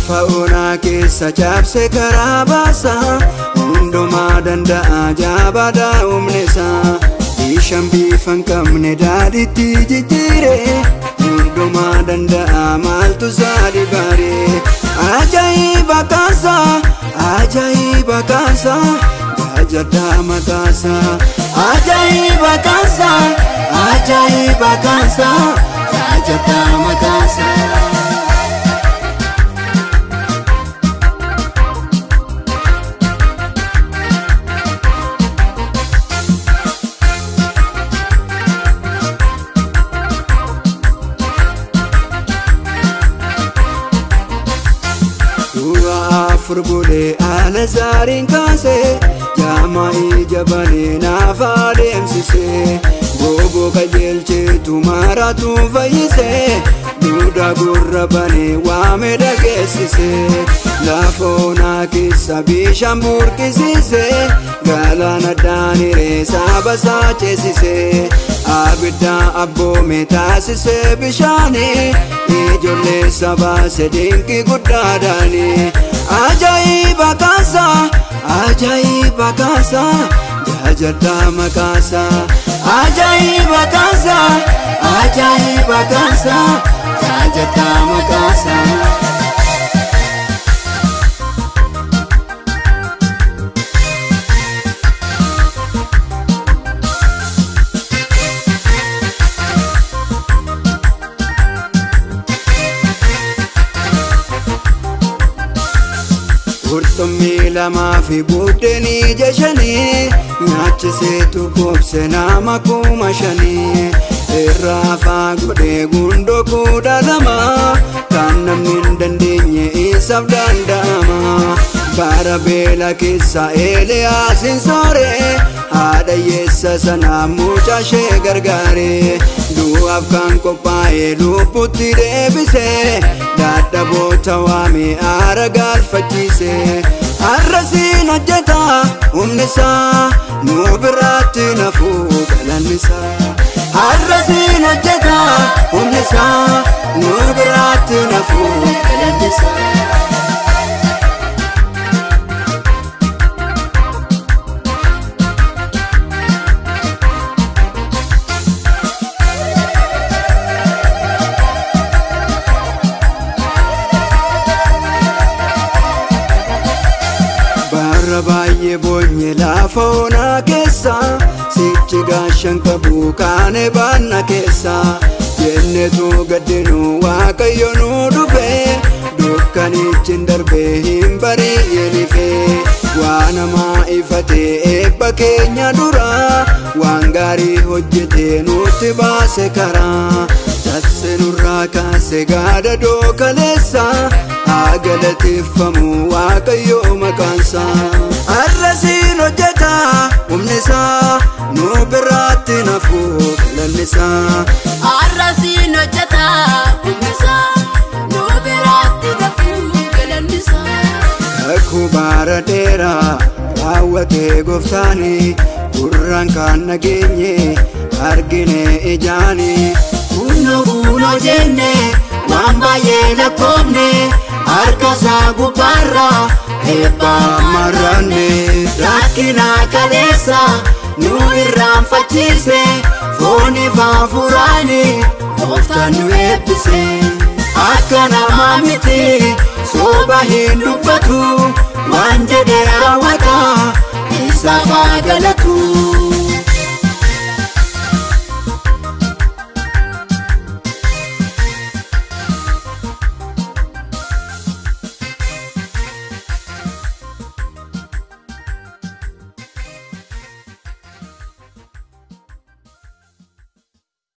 lafa onaa keessa cabse karaa baasa hundumaa danda'a jabaadha humni isaa bishaan bifa hin qabne daadhiitti jijjiire hundumaa danda'a maaltu isaa dhibaare ajaa'iba kaasa jaajadhaa makaasa ajaa'iba kaasa jaajadhaa makaasa. Furbule ala zaarin kaase jaamai jabane naafa deemsise gogo qajeelcheetu maratu fayyise duuda gurra bane waame dhageessise lafa onaa keessa bishaan burqisiise galaana daaniree saaba saacheessise abidda abboome taasise bishaani ijoollee sabaase dinqii guddaadhaani ajaa'iba kaasa jaajadhaa makaasa ajaa'iba kaasa jaajadhaa makaasa. Qurxummii lamaa fi buddeenii jashanii nyaachiseetu koobse nama 5,000 irraa afaa godhee gundoo 12 kan namni hin dandeenye isaaf danda'ama bara beela keessa Eeliyaasin soore haadha hiyyeessa sanaa mucaa ishee gargaare du'aaf kan qophaa'e lubbuutti deebise dadhaboota waame aara galfachiise arrasiin hojjeta humni isaa nu biraatti nafuu galanni isaa arrasiin hojjeta humni isaa nu biraatti nafuu galanni isaa. Baay'ee boonye lafa onaa keessa sichi gaashan qabu kaane baanna keessa jennetu gaddinu waaqayyo nu dhufe dukkanichi darbe hin bari'een ife waan namaa ifate eebba keenya dura waan gaarii hojjete nutti baase karaa jatse nurraa kaase gaada dookaleessa agalateeffamu waaqayyo maqaansa arrasiin hojjeta humni isaa nu biraatti nafuu galanni isaa arrasiin hojjeta humni isaa nu biraatti nafuu galanni isaa kakuu bara dheeraa raawwatee gooftaani gurraan kan nageenye argine ijaani kunoo jenne waan baay'ee lakkoofne harkasaa gubbaarra eebba marranne rakkina kaleessa nu irraanfachiise fooniif hafuuraani gooftaan nu eebbise akka namaa miti sooba hin dubbatu waan jedhe raawwata isaaf haa galatu.